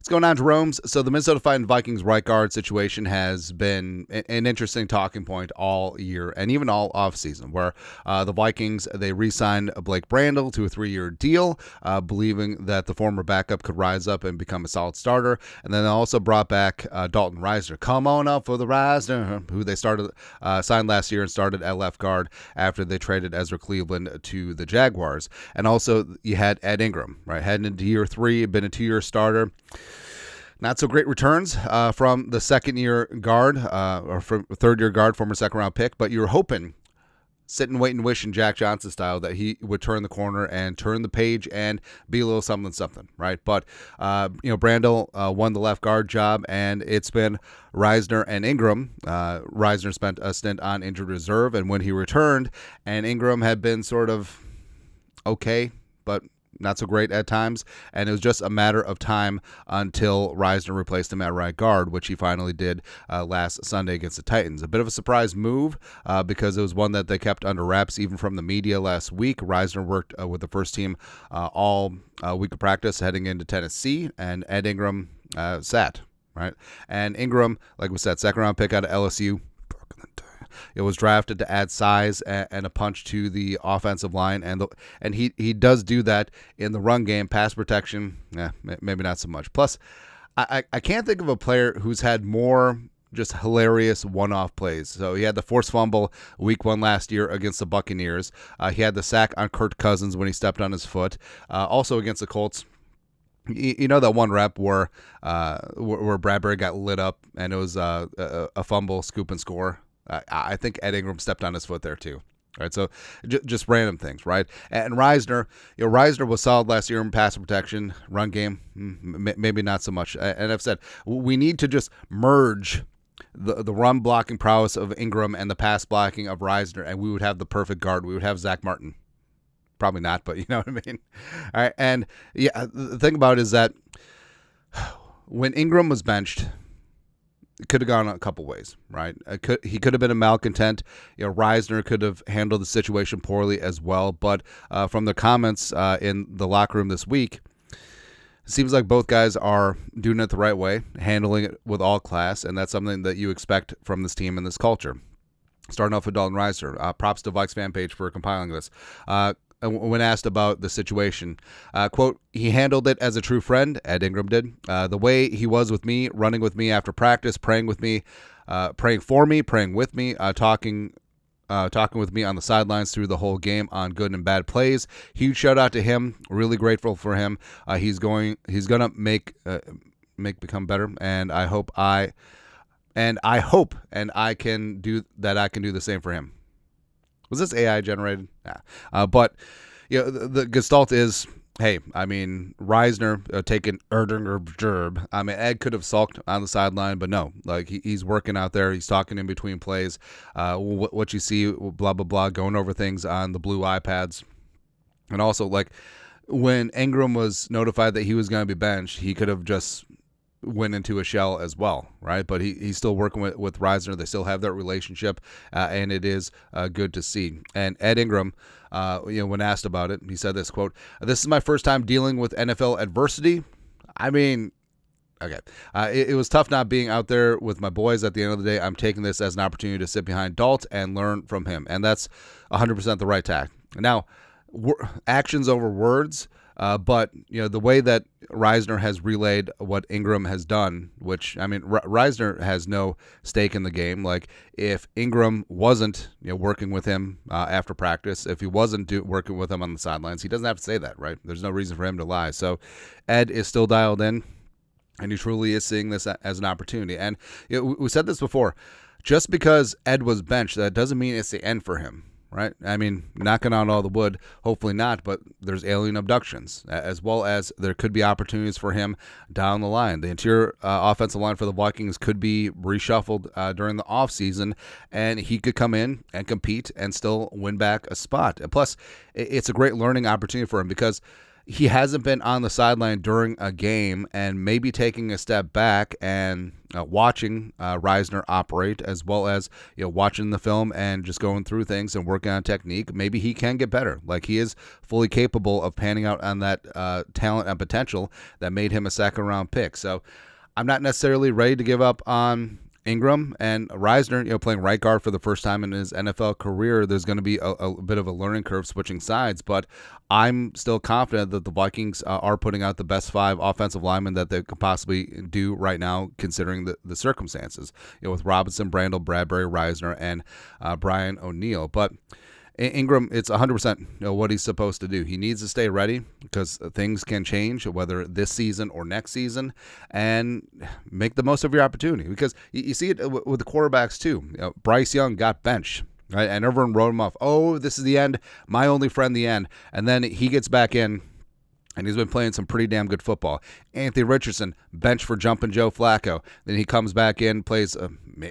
What's going on, Jerome's? So the Minnesota Vikings right guard situation has been an interesting talking point all year and even all offseason, where the Vikings, they re-signed Blake Brandel to a 3-year deal, believing that the former backup could rise up and become a solid starter. And then they also brought back Dalton Risner. Come on up for the Risner, who they signed last year and started at left guard after they traded Ezra Cleveland to the Jaguars. And also you had Ed Ingram, right, heading into year 3, been a 2-year starter. Not so great returns from the second-year guard or from third-year guard, former second-round pick, but you were hoping, sitting, waiting, wishing, Jack Johnson style, that he would turn the corner and turn the page and be a little something, right? But Brandel won the left guard job, and it's been Risner and Ingram. Risner spent a stint on injured reserve, and when he returned, and Ingram had been sort of okay, but not so great at times, and it was just a matter of time until Risner replaced him at right guard, which he finally did last Sunday against the Titans. A bit of a surprise move because it was one that they kept under wraps even from the media last week. Risner worked with the first team all week of practice heading into Tennessee, and Ed Ingram sat, right? And Ingram, like we said, second-round pick out of LSU. It was drafted to add size and a punch to the offensive line, and he does do that in the run game. Pass protection, maybe not so much. Plus, I can't think of a player who's had more just hilarious one-off plays. So he had the forced fumble week 1 last year against the Buccaneers. He had the sack on Kirk Cousins when he stepped on his foot. Also against the Colts. You know that one rep where Bradbury got lit up and it was a fumble, scoop, and score? I think Ed Ingram stepped on his foot there too. All right, so just random things, right? And Risner, Risner was solid last year in pass protection, run game, maybe not so much. And I've said we need to just merge the run blocking prowess of Ingram and the pass blocking of Risner, and we would have the perfect guard. We would have Zach Martin. Probably not, but you know what I mean. All right, and the thing about it is that when Ingram was benched, it could have gone a couple ways, right? He could have been a malcontent. Risner could have handled the situation poorly as well. But from the comments in the locker room this week, it seems like both guys are doing it the right way, handling it with all class, and that's something that you expect from this team and this culture. Starting off with Dalton Risner. Props to Vikes fan page for compiling this. When asked about the situation, quote, he handled it as a true friend, Ed Ingram did. The way he was with me, running with me after practice, praying with me, praying for me, praying with me, talking with me on the sidelines through the whole game on good and bad plays. Huge shout out to him. Really grateful for him. He's gonna become better, and I hope I can do that. I can do the same for him. Was this AI generated? Nah. But the gestalt is, hey, I mean, Risner taking Erdinger Gerb. I mean, Ed could have sulked on the sideline, but no, like he's working out there. He's talking in between plays. What you see, blah blah blah, going over things on the blue iPads, and also like when Ingram was notified that he was going to be benched, he could have just went into a shell as well, right? But he's still working with Risner. They still have that relationship, and it is good to see. And Ed Ingram, when asked about it, he said this, quote, "This is my first time dealing with NFL adversity." I mean, okay. It was tough not being out there with my boys. At the end of the day, I'm taking this as an opportunity to sit behind Dalt and learn from him. And that's 100% the right tack. Now, actions over words. But the way that Risner has relayed what Ingram has done, which I mean, Risner has no stake in the game. Like if Ingram wasn't working with him after practice, if he wasn't working with him on the sidelines, he doesn't have to say that, right? There's no reason for him to lie. So Ed is still dialed in, and he truly is seeing this as an opportunity. And we said this before, just because Ed was benched, that doesn't mean it's the end for him. Right? I mean, knocking on all the wood, hopefully not, but there's alien abductions, as well as there could be opportunities for him down the line. The interior offensive line for the Vikings could be reshuffled during the offseason, and he could come in and compete and still win back a spot. And plus, it's a great learning opportunity for him because he hasn't been on the sideline during a game, and maybe taking a step back and watching Risner operate, as well as watching the film and just going through things and working on technique. Maybe he can get better. Like, he is fully capable of panning out on that talent and potential that made him a second-round pick. So I'm not necessarily ready to give up on Ingram and Risner, playing right guard for the first time in his NFL career. There's going to be a bit of a learning curve switching sides, but I'm still confident that the Vikings are putting out the best 5 offensive linemen that they could possibly do right now, considering the circumstances, with Robinson, Brandel, Bradbury, Risner, and Brian O'Neill. But Ingram, it's 100% what he's supposed to do. He needs to stay ready because things can change, whether this season or next season, and make the most of your opportunity. Because you see it with the quarterbacks too. Bryce Young got benched, right? And everyone wrote him off. Oh, this is the end. My only friend, the end. And then he gets back in, and he's been playing some pretty damn good football. Anthony Richardson, bench for Jumpin' Joe Flacco. Then he comes back in, plays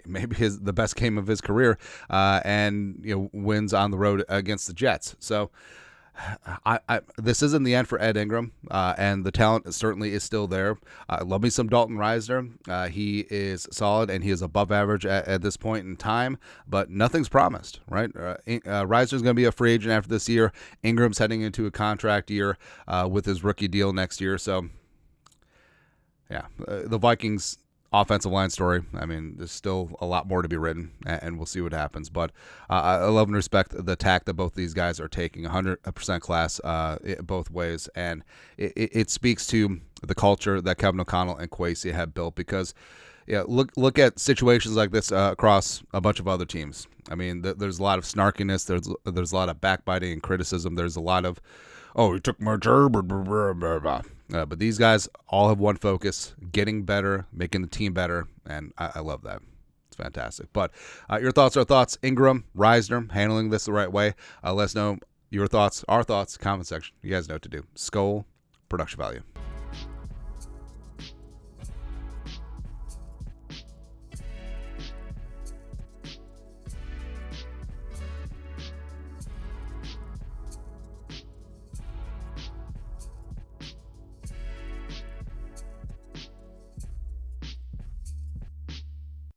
maybe the best game of his career, and wins on the road against the Jets. So this isn't the end for Ed Ingram, and the talent certainly is still there. Love me some Dalton Risner. He is solid, and he is above average at this point in time, but nothing's promised, right? Risner's going to be a free agent after this year. Ingram's heading into a contract year with his rookie deal next year. So, yeah, the Vikings offensive line story, I mean, there's still a lot more to be written, and we'll see what happens. But I love and respect the tack that both these guys are taking, 100% class both ways. And it speaks to the culture that Kevin O'Connell and Kwesi have built, because look at situations like this across a bunch of other teams. I mean, there's a lot of snarkiness. There's a lot of backbiting and criticism. There's a lot of, oh, he took my job, blah, blah, blah, blah. But these guys all have one focus: getting better, making the team better, and I love that. It's fantastic. But your thoughts are thoughts. Ingram, Risner, handling this the right way. Let us know your thoughts, our thoughts, comment section. You guys know what to do. Skol, production value.